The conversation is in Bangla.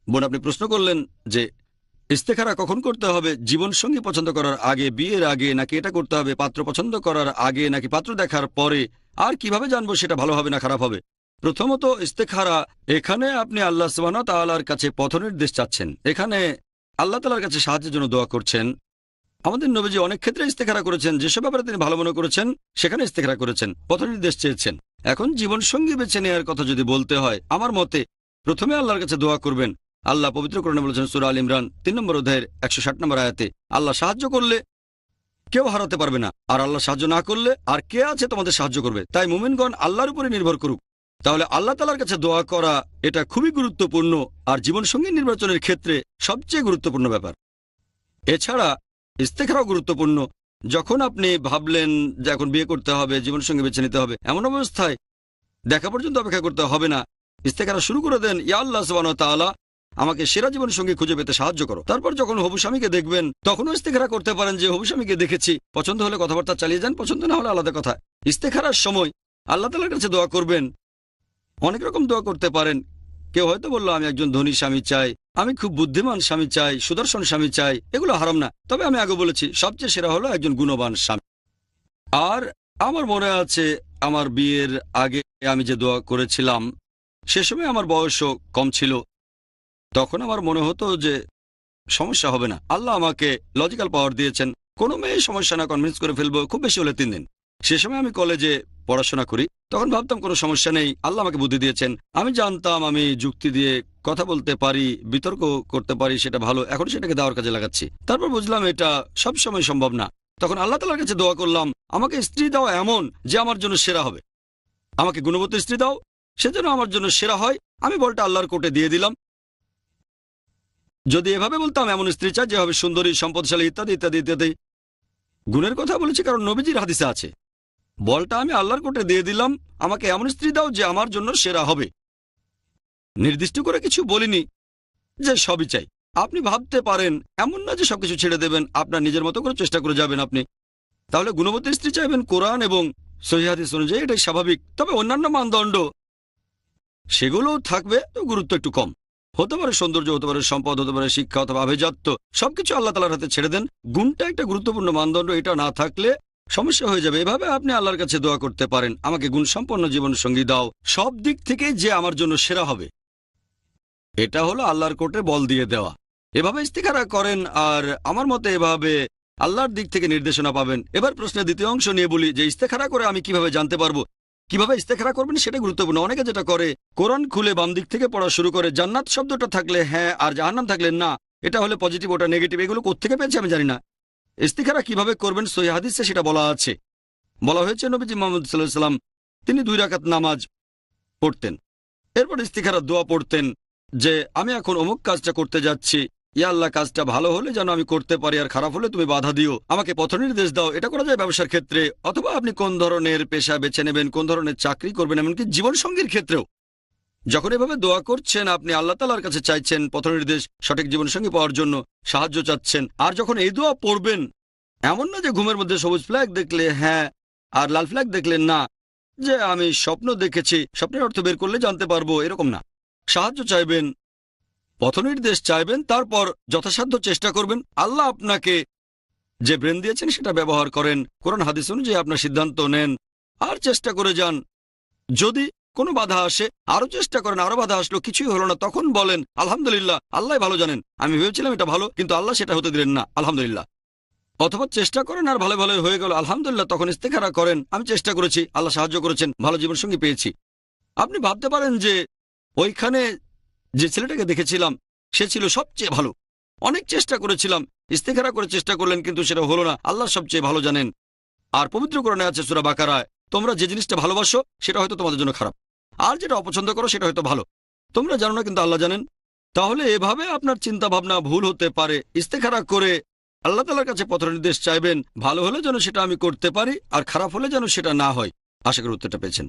বোন, আপনি প্রশ্ন করলেন যে ইস্তেখারা কখন করতে হবে, জীবনসঙ্গী পছন্দ করার আগে, বিয়ের আগে, নাকি এটা করতে হবে পাত্র পছন্দ করার আগে নাকি পাত্র দেখার পরে, আর কিভাবে জানবো সেটা ভালো হবে না খারাপ হবে। প্রথমত ইস্তেখারা, এখানে আপনি আল্লাহ সুবহানাহু ওয়া তাআলার কাছে পথ নির্দেশ চাচ্ছেন, এখানে আল্লাহ তাআলার কাছে সাহায্যের জন্য দোয়া করছেন। আমাদের নবীজি অনেক ক্ষেত্রে ইস্তেখারা করেছেন, যেসব ব্যাপারে তিনি ভালো মনে করেছেন সেখানে ইস্তেখারা করেছেন, পথ নির্দেশ চেয়েছেন। এখন জীবনসঙ্গী বেছে নেওয়ার কথা যদি বলতে হয়, আমার মতে প্রথমে আল্লাহর কাছে দোয়া করবেন। আল্লাহ পবিত্র কোরআনে বলেছেন সূরা আল ইমরান ৩ নম্বর অধ্যায়ের ১৬০ নম্বর আয়াতে, আল্লাহ সাহায্য করলে কেউ হারাতে পারবে না, আর আল্লাহ সাহায্য না করলে আর কে আছে তোমাদের সাহায্য করবে। তাই মুমিনগণ আল্লাহর উপরে নির্ভর করুক। তাহলে আল্লাহ তাআলার কাছে দোয়া করা এটা খুবই গুরুত্বপূর্ণ, আর জীবনসঙ্গী নির্বাচনের ক্ষেত্রে সবচেয়ে গুরুত্বপূর্ণ ব্যাপার। এছাড়া ইস্তেখারাও গুরুত্বপূর্ণ। যখন আপনি ভাবলেন যে এখন বিয়ে করতে হবে, জীবনসঙ্গী বেছে নিতে হবে, এমন অবস্থায় দেখা পর্যন্ত অপেক্ষা করতে হবে না, ইস্তেখারা শুরু করে দেন, ইয়া আল্লাহ সুবহানাহু ওয়া তাআলা আমাকে সেরা জীবনসঙ্গী খুঁজে পেতে সাহায্য করো। তারপর যখন হবু স্বামীকে দেখবেন তখনও ইস্তেখারা করতে পারেন যে হবু স্বামীকে দেখেছি, পছন্দ হলে কথাবার্তা চালিয়ে যান, পছন্দ না হলে আলাদা কথা। ইস্তেখারার সময় আল্লাহ তাআলার কাছে দোয়া করবেন। অনেক রকম দোয়া করতে পারেন। কেউ হয়তো বললো আমি একজন ধনী স্বামী চাই, আমি খুব বুদ্ধিমান স্বামী চাই, সুদর্শন স্বামী চাই, এগুলো হারাম না। তবে আমি আগে বলেছি সবচেয়ে সেরা হলো একজন গুণবান স্বামী। আর আমার মনে আছে আমার বিয়ের আগে আমি যে দোয়া করেছিলাম, সে সময় আমার বয়সও কম ছিল। তখন আমার মনে হতো যে সমস্যা হবে না, আল্লাহ আমাকে লজিক্যাল পাওয়ার দিয়েছেন, কোনো মেয়ে সমস্যা না, কনভিন্স করে ফেলবো, খুব বেশি হলে 3 দিন। সে সময় আমি কলেজে পড়াশোনা করি, তখন ভাবতাম কোনো সমস্যা নেই, আল্লাহ আমাকে বুদ্ধি দিয়েছেন। আমি জানতাম আমি যুক্তি দিয়ে কথা বলতে পারি, বিতর্ক করতে পারি, সেটা ভালো। এখন সেটাকে দেওয়ার কাজে লাগাচ্ছি। তারপর বুঝলাম এটা সব সময় সম্ভব না। তখন আল্লাহ তাআলার কাছে দোয়া করলাম, আমাকে স্ত্রী দাও এমন যে আমার জন্য সেরা হবে, আমাকে গুণবতী স্ত্রী দাও সেজন্য আমার জন্য সেরা হয়। আমি বলটা আল্লাহর কোর্টে দিয়ে দিলাম। যদি এভাবে বলতাম এমন স্ত্রী চাই যে হবে সুন্দরী, সম্পদশালী, ইত্যাদি ইত্যাদি ইত্যাদি, গুণের কথা বলেছি কারণ নবীজির হাদিসে আছে। বলটা আমি আল্লাহর কোর্টে দিয়ে দিলাম, আমাকে এমন স্ত্রী দাও যে আমার জন্য সেরা হবে। নির্দিষ্ট করে কিছু বলিনি যে সবই চাই। আপনি ভাবতে পারেন এমন না যে সবকিছু ছেড়ে দেবেন, আপনার নিজের মতো করে চেষ্টা করে যাবেন আপনি। তাহলে গুণবতী স্ত্রী চাইবেন কোরআন এবং সহিহ হাদিস অনুযায়ী, এটাই স্বাভাবিক। তবে অন্যান্য মানদণ্ড সেগুলোও থাকবে, তো গুরুত্ব একটু কম। হতে পারে সৌন্দর্য, হতে পারে সম্পদ, হতে পারে শিক্ষা অথবা আভিজাত্য, সবকিছু আল্লাহ তাআলার হাতে ছেড়ে দেন। গুণটা একটা গুরুত্বপূর্ণ মানদণ্ড, এটা না থাকলে সমস্যা হয়ে যাবে। এভাবে আপনি আল্লাহর কাছে দোয়া করতে পারেন, আমাকে গুণসম্পন্ন জীবন সঙ্গী দাও, সব দিক থেকে যে আমার জন্য সেরা হবে। এটা হলো আল্লাহর কোর্টে বল দিয়ে দেওয়া। এভাবে ইস্তিখারা করেন, আর আমার মতে এভাবে আল্লাহর দিক থেকে নির্দেশনা পাবেন। এবার প্রশ্নের দ্বিতীয় অংশ নিয়ে বলি যে ইস্তেখারা করে আমি কিভাবে জানতে পারবো। কিভাবে ইস্তেখারা করবেন সেটা গুরুত্বপূর্ণ। অনেকে যেটা করে, কোরআন খুলে বাম দিক থেকে পড়া শুরু করে, জান্নাত শব্দটা থাকলে হ্যাঁ আর জাহান্নাম থাকলে না, এটা হলে পজিটিভ, ওটা নেগেটিভ, এগুলো কোত্থেকে পেয়েছে আমি জানি না। ইস্তিখারা কিভাবে করবেন সহিহ হাদিসে সেটা বলা আছে। বলা হয়েছে নবীজি মুহাম্মদ সাল্লাল্লাহু আলাইহি ওয়াসাল্লাম তিনি 2 রাকাত নামাজ পড়তেন, এরপর ইস্তিখারা দোয়া পড়তেন যে আমি এখন অমুক কাজটা করতে যাচ্ছি, ইয়া আল্লাহ কাজটা ভালো হলে যেন আমি করতে পারি, আর খারাপ হলে তুমি বাধা দিও, আমাকে পথ নির্দেশ দাও। এটা করা যায় ব্যবসার ক্ষেত্রে, অথবা আপনি কোন ধরনের পেশা বেছে নেবেন, কোন ধরনের চাকরি করবেন, এমনকি জীবনসঙ্গীর ক্ষেত্রেও। যখন এভাবে দোয়া করছেন আপনি আল্লাহ তাআলার কাছে চাইছেন পথ নির্দেশ, সঠিক জীবনসঙ্গী পাওয়ার জন্য সাহায্য চাচ্ছেন। আর যখন এই দোয়া পড়বেন, এমন না যে ঘুমের মধ্যে সবুজ ফ্ল্যাগ দেখলে হ্যাঁ আর লাল ফ্ল্যাগ দেখলে না, যে আমি স্বপ্ন দেখেছি, স্বপ্নের অর্থ বের করলে জানতে পারবো, এরকম না। সাহায্য চাইবেন, পথনির্দেশ চাইবেন, তারপর যথাসাধ্য চেষ্টা করবেন আল্লাহ আপনাকে যে ব্রেন দিয়েছেন সেটা ব্যবহার করেন, কোরআন হাদিস অনুযায়ী আপনার সিদ্ধান্ত নেন, আর চেষ্টা করে যান। যদি কোনো বাধা আসে আরো চেষ্টা করেন, আরো বাধা আসলো কিছুই হলো না, তখন বলেন আলহামদুলিল্লাহ, আল্লাহ ভালো জানেন, আমি ভেবেছিলাম এটা ভালো কিন্তু আল্লাহ সেটা হতে দিলেন না, আলহামদুলিল্লাহ। অথবা চেষ্টা করেন আর ভালো ভালো হয়ে গেল, আলহামদুলিল্লাহ, তখন ইস্তেখারা করেন আমি চেষ্টা করেছি, আল্লাহ সাহায্য করেছেন, ভালো জীবনসঙ্গী পেয়েছি। আপনি ভাবতে পারেন যে ওইখানে যে ছেলেটাকে দেখেছিলাম সে ছিল সবচেয়ে ভালো, অনেক চেষ্টা করেছিলাম, ইস্তেখারা করে চেষ্টা করলেন কিন্তু সেটা হলো না, আল্লাহ সবচেয়ে ভালো জানেন। আর পবিত্র কোরআনে আছে সূরা বাকারায়, তোমরা যে জিনিসটা ভালোবাসো সেটা হয়তো তোমাদের জন্য খারাপ, আর যেটা অপছন্দ করো সেটা হয়তো ভালো, তোমরা জানো না কিন্তু আল্লাহ জানেন। তাহলে এভাবে আপনার চিন্তা ভাবনা ভুল হতে পারে। ইস্তেখারা করে আল্লাহ তাআলার কাছে পথ নির্দেশ চাইবেন, ভালো হলে যেন সেটা আমি করতে পারি, আর খারাপ হলে যেন সেটা না হয়। আশা করি উত্তরটা পেয়েছেন।